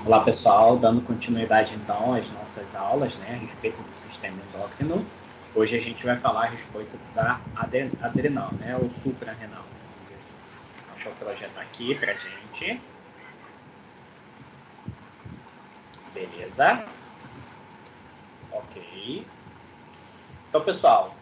Olá, pessoal, dando continuidade então às nossas aulas, né, a respeito do sistema endócrino. Hoje a gente vai falar a respeito da adrenal, né, ou suprarrenal. Assim. Deixa eu projetar aqui pra gente. Beleza? Ok. Então, pessoal,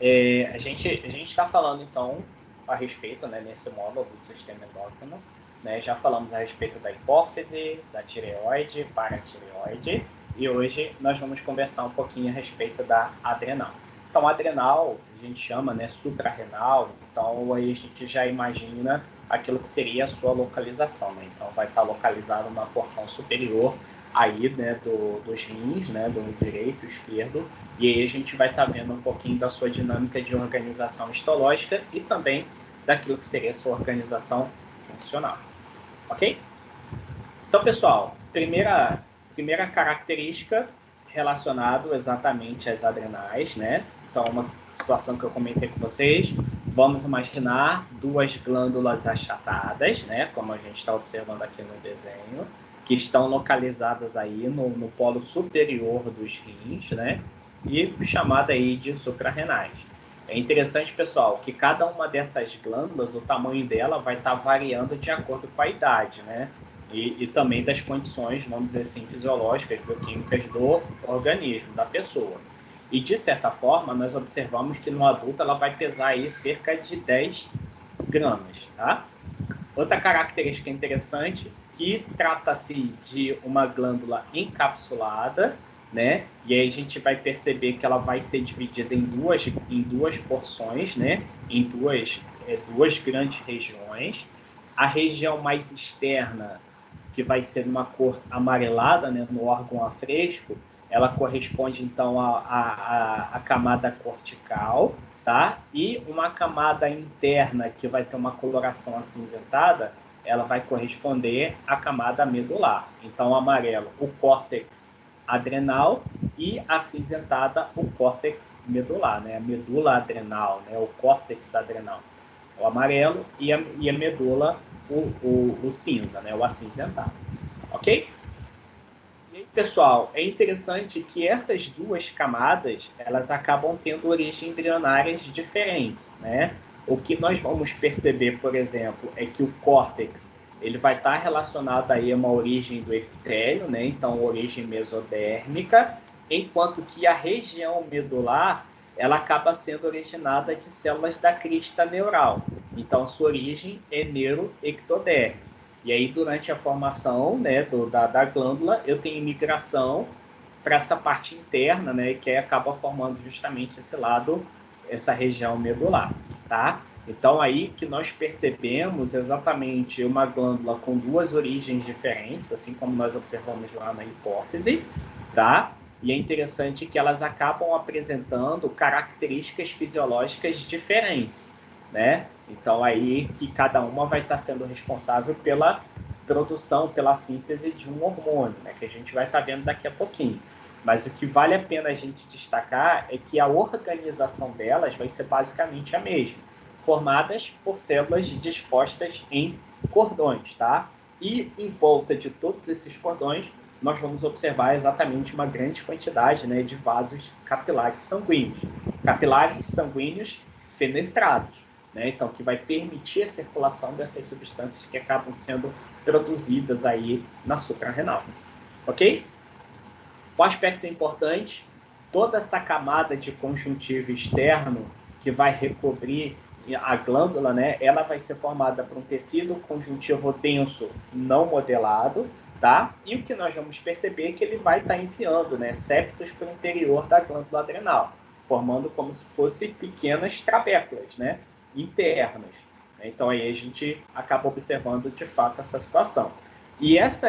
a gente está falando então a respeito, né, nesse módulo do sistema endócrino, né, já falamos a respeito da hipófise, da tireoide, paratireoide, e hoje nós vamos conversar um pouquinho a respeito da adrenal. Então, a adrenal, a gente chama, né, suprarrenal, então aí a gente já imagina aquilo que seria a sua localização, né? Então, vai estar localizado na porção superior aí, né, dos rins, né, do direito, esquerdo, e aí a gente vai estar vendo um pouquinho da sua dinâmica de organização histológica e também daquilo que seria a sua organização funcional. Ok? Então, pessoal, primeira característica relacionada exatamente às adrenais, né? Então, uma situação que eu comentei com vocês, vamos imaginar duas glândulas achatadas, né? Como a gente está observando aqui no desenho, que estão localizadas aí no polo superior dos rins, né? E chamada aí de suprarrenais. É interessante, pessoal, que cada uma dessas glândulas, o tamanho dela vai estar variando de acordo com a idade, né? E também das condições, vamos dizer assim, fisiológicas, bioquímicas do organismo, da pessoa. E, de certa forma, nós observamos que no adulto ela vai pesar aí cerca de 10 gramas, tá? Outra característica interessante, que trata-se de uma glândula encapsulada, né? E aí a gente vai perceber que ela vai ser dividida em duas porções, né? Em duas grandes regiões. A região mais externa, que vai ser numa cor amarelada, né, no órgão a fresco, ela corresponde então à camada cortical, tá? E uma camada interna que vai ter uma coloração acinzentada, ela vai corresponder à camada medular. Então, amarelo, o córtex adrenal, e acinzentada, o córtex medular, né? A medula adrenal, né? O córtex adrenal, o amarelo, e a medula, o cinza, né? O acinzentado. Ok? E aí, pessoal, é interessante que essas duas camadas, elas acabam tendo origens embrionárias diferentes, né? O que nós vamos perceber, por exemplo, é que o córtex, ele vai estar relacionado aí a uma origem do epitélio, né? Então, origem mesodérmica, enquanto que a região medular, ela acaba sendo originada de células da crista neural. Então, sua origem é neuroectodérmica. E aí, durante a formação, né, da glândula, eu tenho migração para essa parte interna, né, que aí acaba formando justamente esse lado, essa região medular, tá? Então, aí que nós percebemos exatamente uma glândula com duas origens diferentes, assim como nós observamos lá na hipófise, tá? E é interessante que elas acabam apresentando características fisiológicas diferentes, né? Então, aí que cada uma vai estar sendo responsável pela produção, pela síntese de um hormônio, né? Que a gente vai estar vendo daqui a pouquinho. Mas o que vale a pena a gente destacar é que a organização delas vai ser basicamente a mesma, formadas por células dispostas em cordões, tá? E em volta de todos esses cordões, nós vamos observar exatamente uma grande quantidade, né, de vasos capilares sanguíneos. Capilares sanguíneos fenestrados, né? Então, que vai permitir a circulação dessas substâncias que acabam sendo produzidas aí na suprarrenal. Ok? O aspecto importante, toda essa camada de conjuntivo externo que vai recobrir a glândula, né, ela vai ser formada por um tecido conjuntivo denso não modelado, tá? E o que nós vamos perceber é que ele vai estar enviando, né, septos para o interior da glândula adrenal, formando como se fossem pequenas trabéculas, né, internas. Então aí a gente acaba observando de fato essa situação. E essa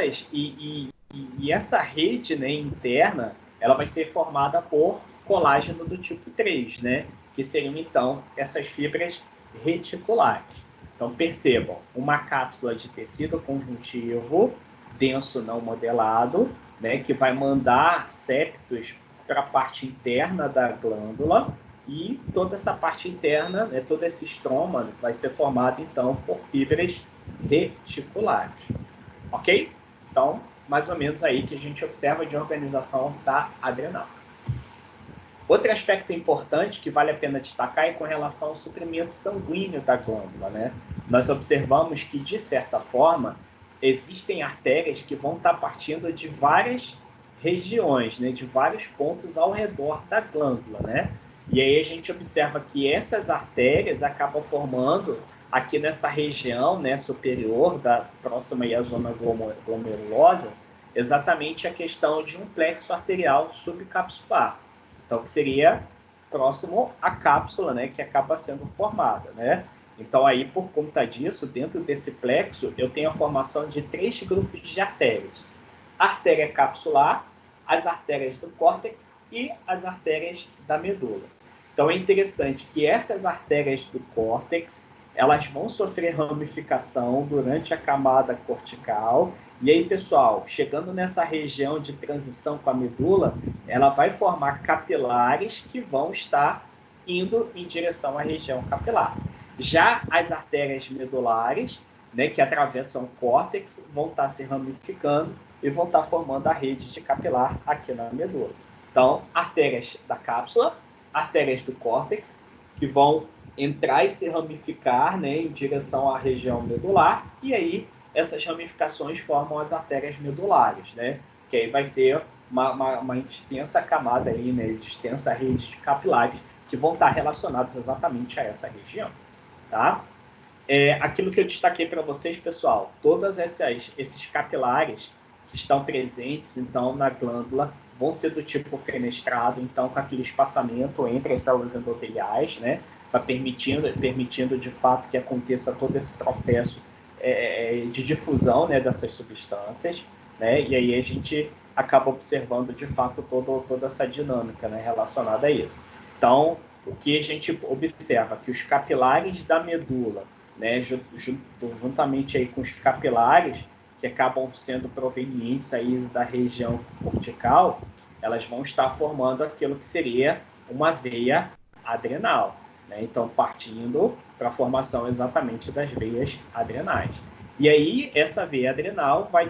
rede, né, interna, ela vai ser formada por colágeno do tipo 3, né, que seriam, então, essas fibras reticulares. Então, percebam, uma cápsula de tecido conjuntivo, denso não modelado, né, que vai mandar septos para a parte interna da glândula, e toda essa parte interna, né, todo esse estroma vai ser formado, então, por fibras reticulares. Ok? Então, mais ou menos aí que a gente observa de organização da adrenal. Outro aspecto importante que vale a pena destacar é com relação ao suprimento sanguíneo da glândula, né? Nós observamos que, de certa forma, existem artérias que vão estar partindo de várias regiões, né? De vários pontos ao redor da glândula, né? E aí a gente observa que essas artérias acabam formando aqui nessa região, né, superior, próxima aí à zona glomerulosa, exatamente a questão de um plexo arterial subcapsular. Então, que seria próximo à cápsula, né, que acaba sendo formada, né? Então, aí, por conta disso, dentro desse plexo, eu tenho a formação de 3 grupos de artérias. A artéria capsular, as artérias do córtex e as artérias da medula. Então, é interessante que essas artérias do córtex, elas vão sofrer ramificação durante a camada cortical. E aí, pessoal, chegando nessa região de transição com a medula, ela vai formar capilares que vão estar indo em direção à região capilar. Já as artérias medulares, né, que atravessam o córtex, vão estar se ramificando e vão estar formando a rede de capilar aqui na medula. Então, artérias da cápsula, artérias do córtex, que vão entrar e se ramificar, né, em direção à região medular, e aí essas ramificações formam as artérias medulares, né, que aí vai ser uma extensa camada aí, né, de extensa rede de capilares que vão estar relacionados exatamente a essa região, tá? Aquilo que eu destaquei para vocês, pessoal, todos esses capilares que estão presentes, então, na glândula, vão ser do tipo fenestrado, então, com aquele espaçamento entre as células endoteliais, né, permitindo de fato que aconteça todo esse processo de difusão, né, dessas substâncias, né, e aí a gente acaba observando de fato toda essa dinâmica, né, relacionada a isso. Então, o que a gente observa que os capilares da medula, né, juntamente aí com os capilares que acabam sendo provenientes aí da região cortical, elas vão estar formando aquilo que seria uma veia adrenal, né? Então, partindo para a formação exatamente das veias adrenais. E aí, essa veia adrenal vai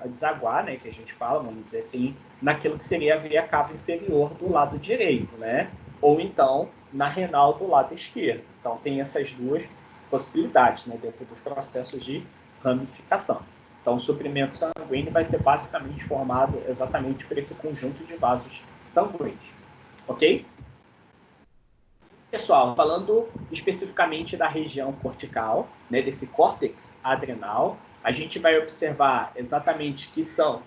desaguar, né, que a gente fala, vamos dizer assim, naquilo que seria a veia cava inferior do lado direito, né? Ou então, na renal do lado esquerdo. Então, tem essas duas possibilidades, né, dentro dos processos de ramificação. Então, o suprimento sanguíneo vai ser basicamente formado exatamente por esse conjunto de vasos sanguíneos. Ok? Pessoal, falando especificamente da região cortical, né, desse córtex adrenal, a gente vai observar exatamente que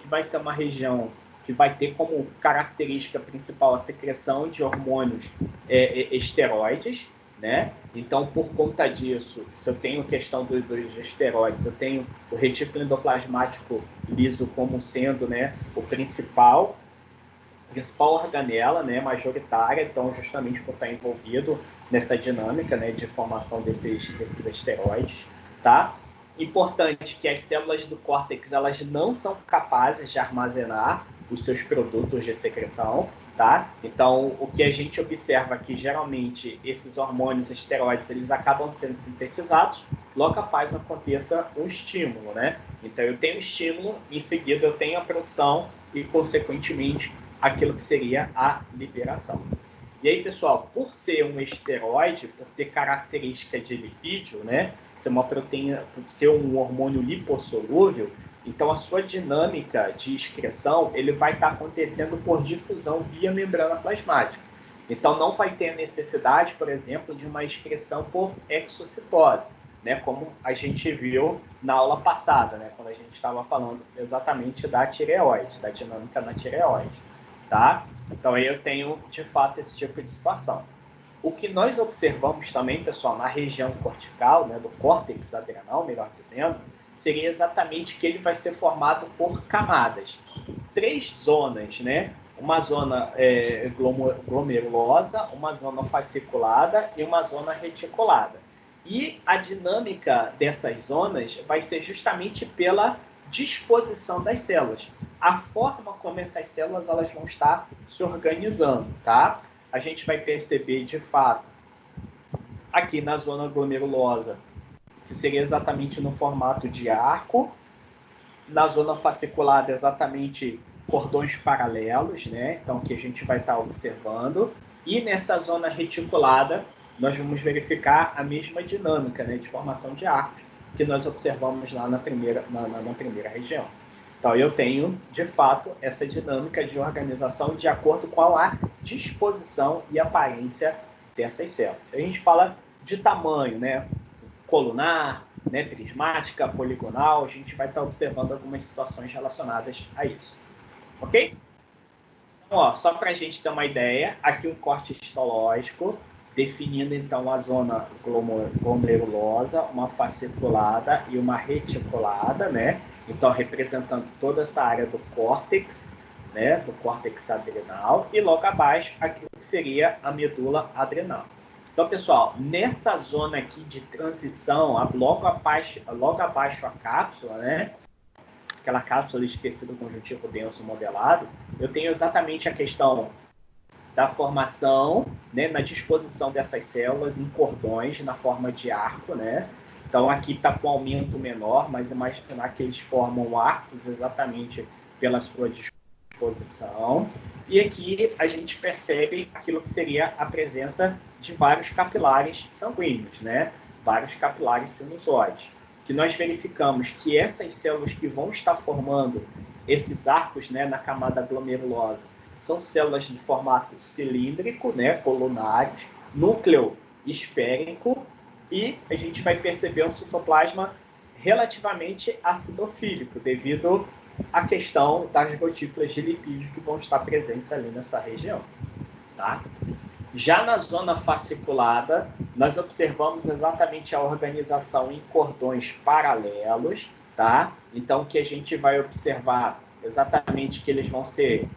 vai ser uma região que vai ter como característica principal a secreção de hormônios esteroides, né? Então, por conta disso, se eu tenho questão dos esteroides, eu tenho o retículo endoplasmático liso como sendo, né, o principal organela, né, majoritária, então justamente por estar envolvido nessa dinâmica, né, de formação desses esteroides, tá? Importante que as células do córtex, elas não são capazes de armazenar os seus produtos de secreção, tá? Então, o que a gente observa aqui, geralmente, esses hormônios esteroides, eles acabam sendo sintetizados logo após aconteça um estímulo, né? Então, eu tenho estímulo, em seguida eu tenho a produção e, consequentemente, aquilo que seria a liberação. E aí, pessoal, por ser um esteroide, por ter característica de lipídio, né, ser uma proteína, ser um hormônio lipossolúvel, então a sua dinâmica de excreção, ele vai estar acontecendo por difusão via membrana plasmática. Então não vai ter a necessidade, por exemplo, de uma excreção por exocitose, né, como a gente viu na aula passada, né, quando a gente estava falando exatamente da tireoide, da dinâmica na tireoide. Tá? Então, aí eu tenho, de fato, esse tipo de situação. O que nós observamos também, pessoal, na região cortical, né, do córtex adrenal, melhor dizendo, seria exatamente que ele vai ser formado por camadas. 3 zonas, né? Uma zona glomerulosa, uma zona fasciculada e uma zona reticulada. E a dinâmica dessas zonas vai ser justamente pela disposição das células. A forma como essas células elas vão estar se organizando, tá? A gente vai perceber, de fato, aqui na zona glomerulosa, que seria exatamente no formato de arco, na zona fasciculada, exatamente cordões paralelos, né? Então, que a gente vai estar observando. E nessa zona reticulada, nós vamos verificar a mesma dinâmica, né, de formação de arcos que nós observamos lá na primeira região. Então, eu tenho, de fato, essa dinâmica de organização de acordo com a disposição e aparência dessas células. A gente fala de tamanho, né? Colunar, né? Prismática, poligonal. A gente vai estar observando algumas situações relacionadas a isso. Ok? Então, ó, só para a gente ter uma ideia, aqui um corte histológico, definindo então a zona glomerulosa, uma fasciculada e uma reticulada, né? Então, representando toda essa área do córtex, né? Do córtex adrenal, e logo abaixo, aqui seria a medula adrenal. Então, pessoal, nessa zona aqui de transição, logo abaixo a cápsula, né? Aquela cápsula de tecido conjuntivo denso modelado, eu tenho exatamente a questão da formação, né, na disposição dessas células em cordões na forma de arco, né? Então aqui está com aumento menor, mas imaginar que eles formam arcos exatamente pela sua disposição. E aqui a gente percebe aquilo que seria a presença de vários capilares sanguíneos, né? Vários capilares sinusoides. Que nós verificamos que essas células que vão estar formando esses arcos, né, na camada glomerulosa são células de formato cilíndrico, né, colunares, núcleo esférico, e a gente vai perceber um citoplasma relativamente acidofílico, devido à questão das gotículas de lipídio que vão estar presentes ali nessa região. Tá? Já na zona fasciculada, nós observamos exatamente a organização em cordões paralelos, tá? Então, que a gente vai observar exatamente que eles vão ser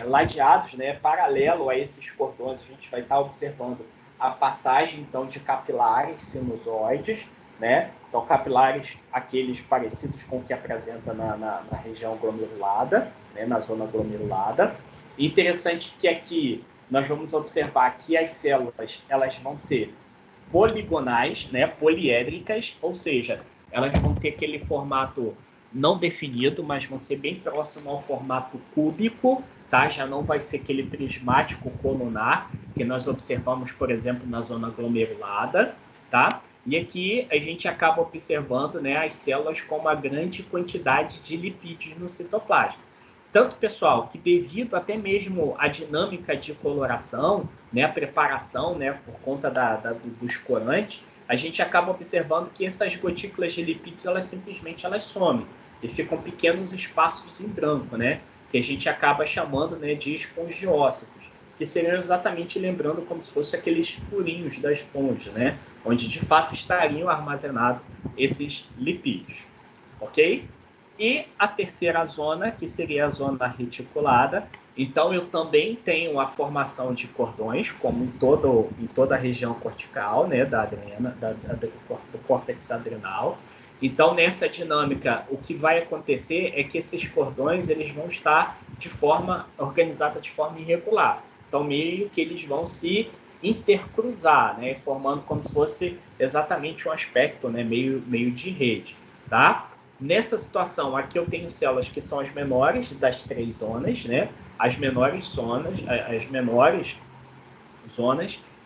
ladeados, né? Paralelo a esses cordões, a gente vai estar observando a passagem, então, de capilares sinusoides, né? Então, capilares, aqueles parecidos com o que apresenta na região glomerulada, né? Na zona glomerulada. Interessante que aqui nós vamos observar que as células elas vão ser poligonais, né, poliédricas, ou seja, elas vão ter aquele formato não definido, mas vão ser bem próximo ao formato cúbico, tá? Já não vai ser aquele prismático colunar que nós observamos, por exemplo, na zona glomerulada, tá? E aqui a gente acaba observando, né, as células com uma grande quantidade de lipídios no citoplasma. Tanto, pessoal, que devido até mesmo à dinâmica de coloração, né, a preparação, né, por conta dos corantes, a gente acaba observando que essas gotículas de lipídios, elas simplesmente somem e ficam pequenos espaços em branco, né, que a gente acaba chamando, né, de espongiócitos, que seriam exatamente lembrando como se fossem aqueles furinhos da esponja, né, onde de fato estariam armazenados esses lipídios, ok? E a terceira zona, que seria a zona reticulada. Então, eu também tenho a formação de cordões, como em toda a região cortical, né, do córtex adrenal. Então, nessa dinâmica, o que vai acontecer é que esses cordões eles vão estar organizados de forma irregular. Então, meio que eles vão se intercruzar, né, formando como se fosse exatamente um aspecto, né, meio de rede, tá? Nessa situação, aqui eu tenho células que são as menores das três zonas, né? As menores zonas,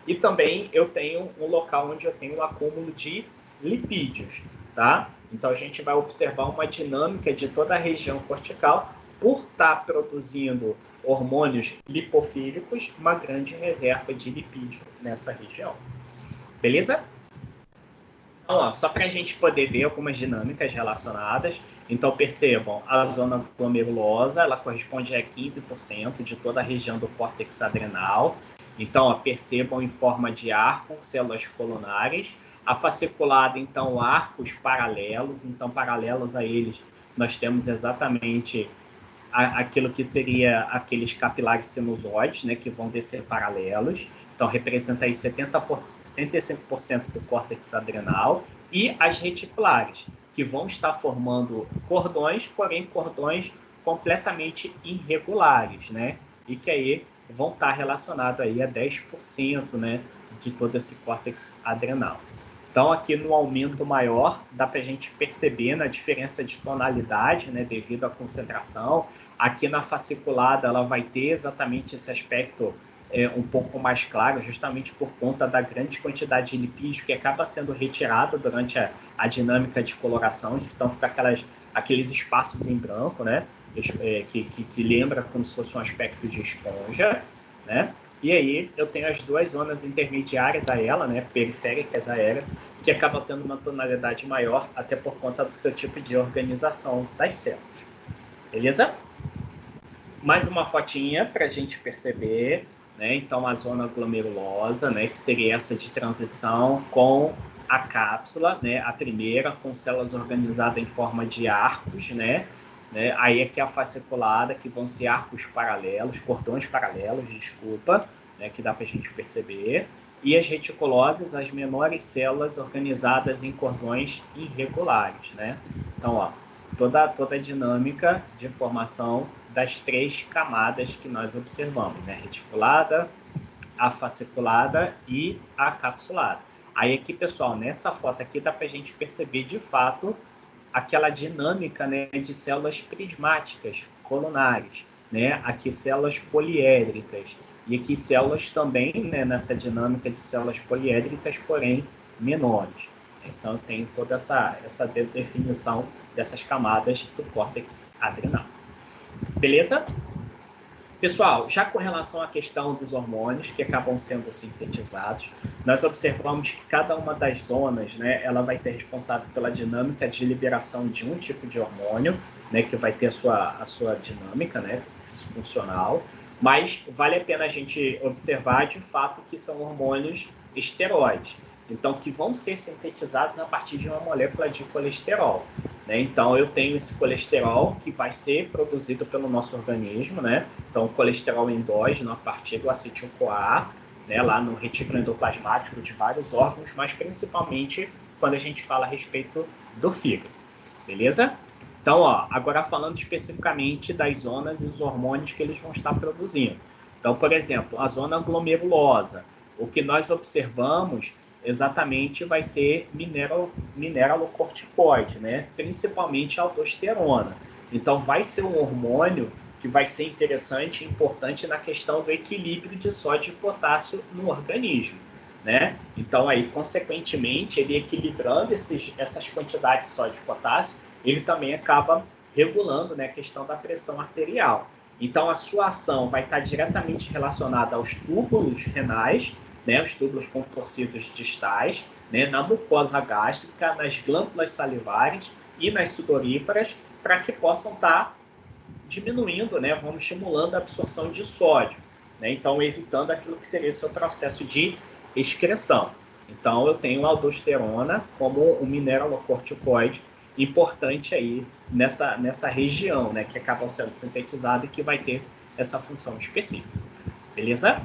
e também eu tenho um local onde eu tenho um acúmulo de lipídios, tá? Então, a gente vai observar uma dinâmica de toda a região cortical por estar produzindo hormônios lipofílicos, uma grande reserva de lipídio nessa região. Beleza? Então, ó, só para a gente poder ver algumas dinâmicas relacionadas. Então, percebam, a zona glomerulosa, ela corresponde a 15% de toda a região do córtex adrenal. Então, ó, percebam em forma de arco, células colunares. A fasciculada, então, arcos paralelos. Então, paralelos a eles, nós temos exatamente aquilo que seria aqueles capilares sinusoides, né, que vão descer paralelos. Então, representa aí 75% do córtex adrenal, e as reticulares, que vão estar formando cordões, porém cordões completamente irregulares, né? E que aí vão estar relacionados aí a 10%, né, de todo esse córtex adrenal. Então, aqui no aumento maior, dá para a gente perceber na diferença de tonalidade, né, devido à concentração. Aqui na fasciculada, ela vai ter exatamente esse aspecto um pouco mais claro, justamente por conta da grande quantidade de lipídios que acaba sendo retirada durante a dinâmica de coloração. Então, fica aqueles espaços em branco, né, que lembra como se fosse um aspecto de esponja, né? E aí eu tenho as duas zonas intermediárias a ela, né, periféricas a ela, que acaba tendo uma tonalidade maior, até por conta do seu tipo de organização das células. Beleza? Mais uma fotinha para a gente perceber, né? Então, a zona glomerulosa, né, que seria essa de transição com a cápsula, né? A primeira com células organizadas em forma de arcos, né? Aí aqui a fasciculada, que vão ser arcos paralelos, cordões paralelos, desculpa, né? Que dá para a gente perceber. E as reticulosas, as menores células organizadas em cordões irregulares, né? Então, ó, toda a dinâmica de formação das três camadas que nós observamos, né? Reticulada, a fasciculada e a capsulada. Aí aqui, pessoal, nessa foto aqui dá para a gente perceber de fato aquela dinâmica, né, de células prismáticas colunares, né? Aqui células poliédricas e aqui células também, né, nessa dinâmica de células poliédricas, porém menores. Então tem toda essa definição dessas camadas do córtex adrenal. Beleza? Pessoal, já com relação à questão dos hormônios que acabam sendo sintetizados, nós observamos que cada uma das zonas, né, ela vai ser responsável pela dinâmica de liberação de um tipo de hormônio, né, que vai ter a sua dinâmica, né, funcional, mas vale a pena a gente observar de fato que são hormônios esteroides, então que vão ser sintetizados a partir de uma molécula de colesterol. Né? Então, eu tenho esse colesterol que vai ser produzido pelo nosso organismo, né? Então, o colesterol endógeno a partir do acetil-CoA, né? Lá no retículo endoplasmático de vários órgãos, mas principalmente quando a gente fala a respeito do fígado, beleza? Então, ó, agora falando especificamente das zonas e os hormônios que eles vão estar produzindo. Então, por exemplo, a zona glomerulosa, o que nós observamos exatamente vai ser mineralocorticoide, né? Principalmente a aldosterona. Então, vai ser um hormônio que vai ser interessante e importante na questão do equilíbrio de sódio e potássio no organismo, né? Então, aí, consequentemente, ele equilibrando essas quantidades de sódio e potássio, ele também acaba regulando, né, a questão da pressão arterial. Então, a sua ação vai estar diretamente relacionada aos túbulos renais, né, os túbulos contorcidos distais, né, na mucosa gástrica, nas glândulas salivares e nas sudoríparas, para que possam estar diminuindo, né, vamos estimulando a absorção de sódio, né, então evitando aquilo que seria o seu processo de excreção. Então, eu tenho a aldosterona como um mineralocorticoide importante aí nessa região, né, que acaba sendo sintetizada e que vai ter essa função específica. Beleza?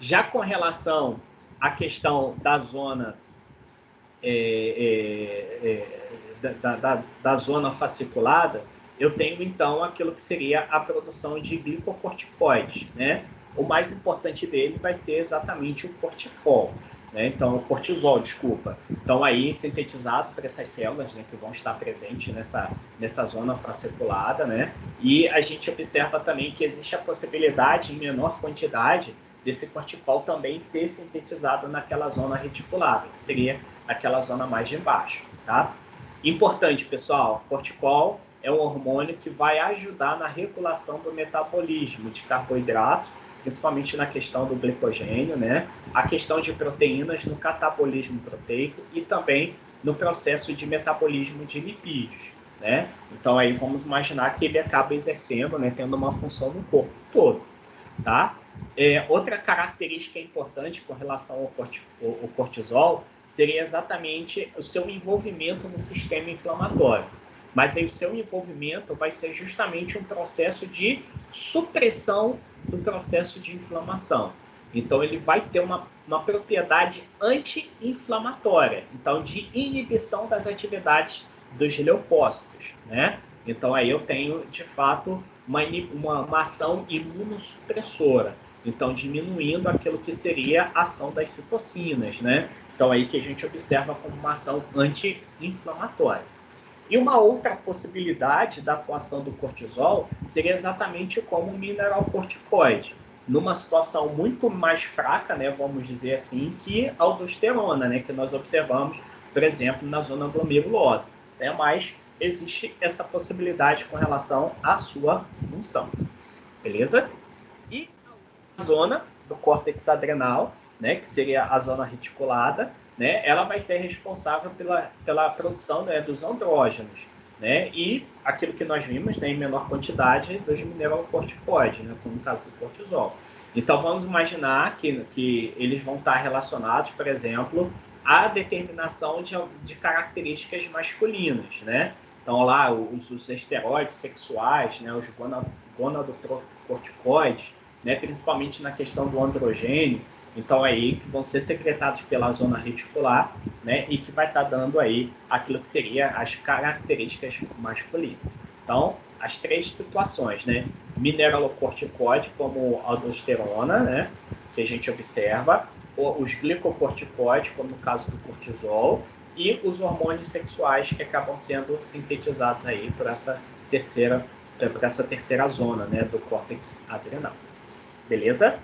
Já com relação à questão da zona da zona fasciculada, eu tenho então aquilo que seria a produção de glicocorticoides, né? O mais importante dele vai ser exatamente o cortisol, né? Então, o cortisol, desculpa. Então, aí sintetizado por essas células, né, que vão estar presentes nessa zona fasciculada, né? E a gente observa também que existe a possibilidade, em menor quantidade, desse cortisol também ser sintetizado naquela zona reticulada, que seria aquela zona mais de baixo, tá? Importante, pessoal, cortisol é um hormônio que vai ajudar na regulação do metabolismo de carboidratos, principalmente na questão do glicogênio, né? A questão de proteínas no catabolismo proteico e também no processo de metabolismo de lipídios, né? Então aí vamos imaginar que ele acaba exercendo, né, tendo uma função no corpo todo, tá? Outra característica importante com relação ao cortisol seria exatamente o seu envolvimento no sistema inflamatório. Mas aí o seu envolvimento vai ser justamente um processo de supressão do processo de inflamação. Então, ele vai ter uma propriedade anti-inflamatória, então de inibição das atividades dos leucócitos, né? Então, aí eu tenho, de fato, uma ação imunossupressora, então diminuindo aquilo que seria a ação das citocinas, né? Então, aí que a gente observa como uma ação anti-inflamatória. E uma outra possibilidade da atuação do cortisol seria exatamente como um mineralocorticoide, numa situação muito mais fraca, né, vamos dizer assim, que a aldosterona, né, que nós observamos, por exemplo, na zona glomerulosa. Né, mas existe essa possibilidade com relação à sua função. Beleza? E a zona do córtex adrenal, né, que seria a zona reticulada, né, ela vai ser responsável pela produção, né, dos andrógenos, né, e aquilo que nós vimos, né, em menor quantidade dos mineralocorticoides, né, como no caso do cortisol. Então, vamos imaginar que eles vão estar relacionados, por exemplo, à determinação de características masculinas, né? Então, lá, os esteroides sexuais, né, os gonadocorticoides, né, principalmente na questão do androgênio, então aí que vão ser secretados pela zona reticular, né, e que vai estar dando aí aquilo que seria as características masculinas. Então, as três situações, né, mineralocorticoide como aldosterona, né, que a gente observa, os glicocorticoides, como no caso do cortisol, e os hormônios sexuais que acabam sendo sintetizados aí por essa terceira zona, né, do córtex adrenal. Beleza?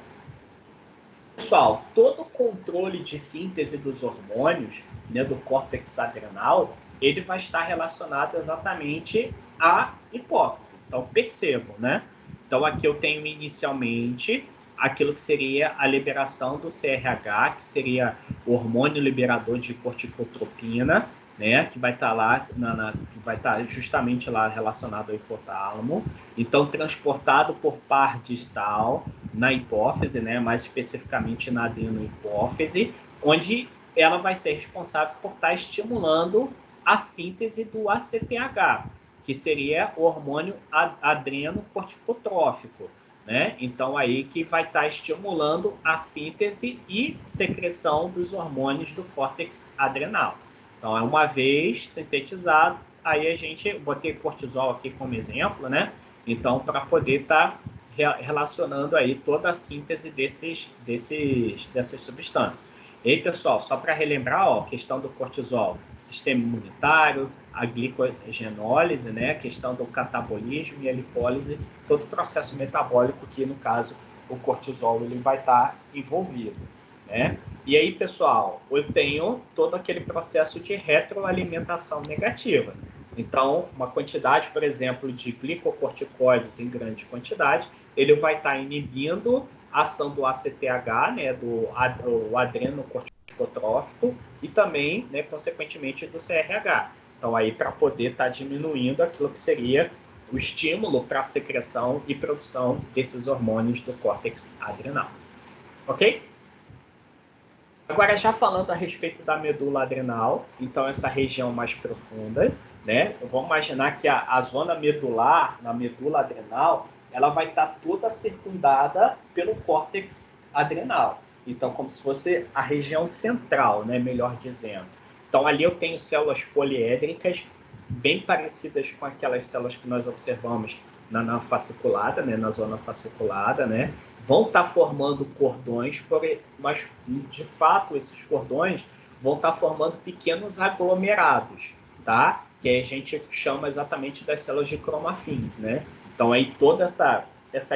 Pessoal, todo o controle de síntese dos hormônios, né, do córtex adrenal, ele vai estar relacionado exatamente à hipófise. Então, percebam, né? Então, aqui eu tenho inicialmente aquilo que seria a liberação do CRH, que seria o hormônio liberador de corticotropina, né, que vai estar lá, que vai estar justamente lá relacionado ao hipotálamo. Então, transportado por par distal na hipófise, né, mais especificamente na adenohipófise, onde ela vai ser responsável por estar estimulando a síntese do ACTH, que seria o hormônio adrenocorticotrófico, né? Então, aí que vai estar estimulando a síntese e secreção dos hormônios do córtex adrenal. Então, uma vez sintetizado, aí a gente, botei cortisol aqui como exemplo, né? Então, para poder estar relacionando aí toda a síntese dessas substâncias. E aí, pessoal, só para relembrar, ó, a questão do cortisol, sistema imunitário, a glicogenólise, né, a questão do catabolismo e a lipólise, todo o processo metabólico que, no caso, o cortisol ele vai estar envolvido, né? E aí, pessoal, eu tenho todo aquele processo de retroalimentação negativa. Então, uma quantidade, por exemplo, de glicocorticoides em grande quantidade, ele vai estar inibindo a ação do ACTH, né, do adrenocorticotrófico, e também, né, consequentemente, do CRH. Então, aí, para poder estar diminuindo aquilo que seria o estímulo para a secreção e produção desses hormônios do córtex adrenal. Ok? Agora, já falando a respeito da medula adrenal, então essa região mais profunda, né? Vamos imaginar que a zona medular, na medula adrenal, ela vai estar toda circundada pelo córtex adrenal. Então, como se fosse a região central, né? Melhor dizendo. Então, ali eu tenho células poliédricas, bem parecidas com aquelas células que nós observamos na fasciculada, né? Na zona fasciculada, né? Vão estar formando cordões, mas, de fato, esses cordões vão estar formando pequenos aglomerados, tá? Que a gente chama exatamente das células de cromafins, né? Então, aí toda essa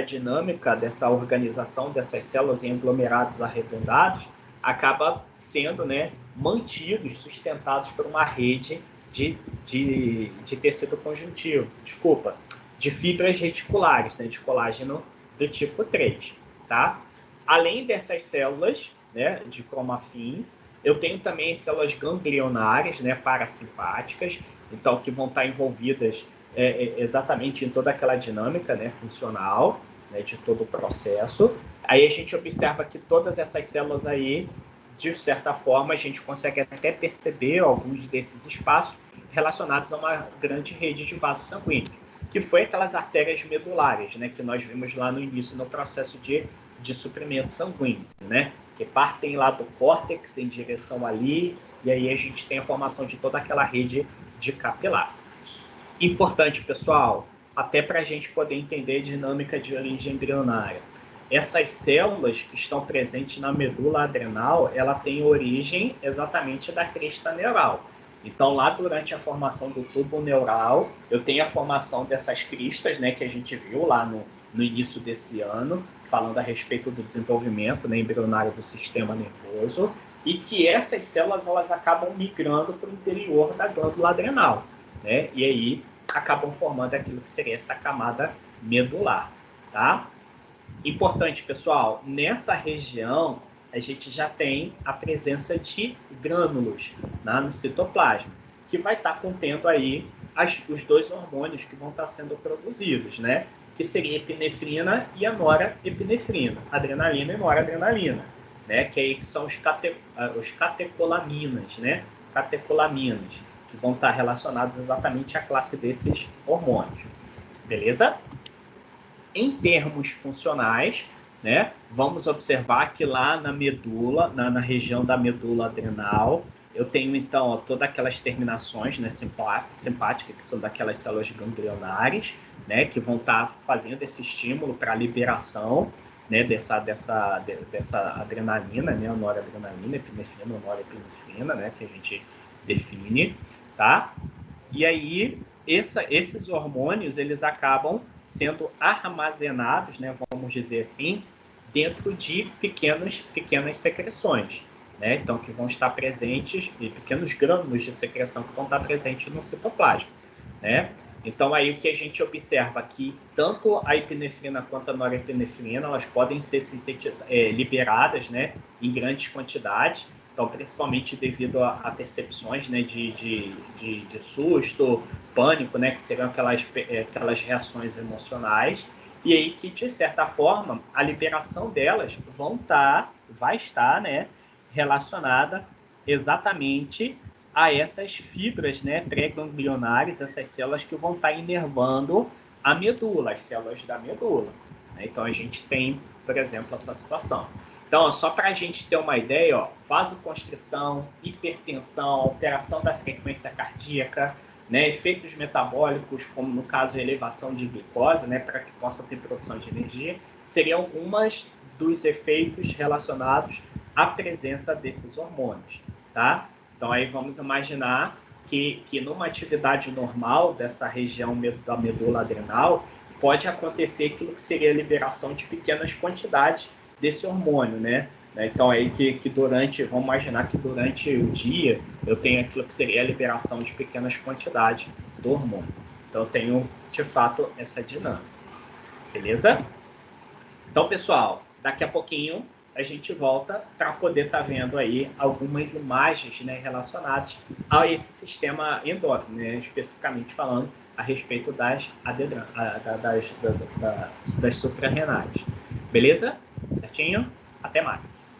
dinâmica dessa organização dessas células em aglomerados arredondados acaba sendo, né, mantidos, sustentados por uma rede de tecido conjuntivo, de fibras reticulares, né, de colágeno do tipo 3. Tá? Além dessas células, né, de cromafins, eu tenho também células ganglionares, né, parasimpáticas, então que vão estar envolvidas exatamente em toda aquela dinâmica, né, funcional, né, de todo o processo. Aí a gente observa que todas essas células aí, de certa forma, a gente consegue até perceber alguns desses espaços relacionados a uma grande rede de vasos sanguíneos, que foi aquelas artérias medulares, né, que nós vimos lá no início no processo de suprimento sanguíneo, né, que partem lá do córtex em direção ali, e aí a gente tem a formação de toda aquela rede de capilar. Importante, pessoal, até para a gente poder entender a dinâmica de origem embrionária. essas células que estão presentes na medula adrenal, ela tem origem exatamente da crista neural. Então, lá durante a formação do tubo neural, eu tenho a formação dessas cristas, né, que a gente viu lá no início desse ano, falando a respeito do desenvolvimento, né, embrionário do sistema nervoso, e que essas células elas acabam migrando para o interior da glândula adrenal, né, e aí acabam formando aquilo que seria essa camada medular, tá? Importante, pessoal, nessa região a gente já tem a presença de grânulos, né, no citoplasma, que vai estar contendo aí os dois hormônios que vão estar sendo produzidos, né? Que seria a epinefrina e a norepinefrina, adrenalina e noradrenalina, né? Que aí são os catecolaminas, né? Catecolaminas, que vão estar relacionados exatamente à classe desses hormônios. Beleza? Em termos funcionais, né, vamos observar que lá na medula, na região da medula adrenal, eu tenho então ó, todas aquelas terminações, né, simpáticas, que são daquelas células ganglionares, né, que vão estar fazendo esse estímulo para a liberação, né, dessa adrenalina, né, a noradrenalina, epinefrina, norepinefrina, né, que a gente define, tá? E aí esses hormônios eles acabam sendo armazenados, né, vamos dizer assim, dentro de pequenas secreções, né? Então, que vão estar presentes, e pequenos grânulos de secreção que vão estar presentes no citoplasma, né? Então, aí o que a gente observa aqui, tanto a epinefrina quanto a norepinefrina, elas podem ser liberadas, né, em grandes quantidades, então, principalmente devido a percepções, né, de susto, pânico, né, que seriam aquelas reações emocionais, e aí que, de certa forma, a liberação delas vai estar, né, relacionada exatamente a essas fibras, né, pré-ganglionares, essas células que vão estar inervando a medula, as células da medula. Né? Então, a gente tem, por exemplo, essa situação. Então, ó, só para a gente ter uma ideia, ó, vasoconstrição, hipertensão, alteração da frequência cardíaca, né, efeitos metabólicos, como no caso a elevação de glicose, né, para que possa ter produção de energia, seriam algumas dos efeitos relacionados à presença desses hormônios, tá? Então, aí vamos imaginar que numa atividade normal dessa região da medula adrenal, pode acontecer aquilo que seria a liberação de pequenas quantidades desse hormônio, né? Então, aí vamos imaginar que durante o dia eu tenho aquilo que seria a liberação de pequenas quantidades do hormônio. Então, eu tenho, de fato, essa dinâmica. Beleza? Então, pessoal, daqui a pouquinho a gente volta para poder estar vendo aí algumas imagens, né, relacionadas a esse sistema endócrino, né, especificamente falando a respeito das suprarrenais. Beleza? Certinho? Até mais.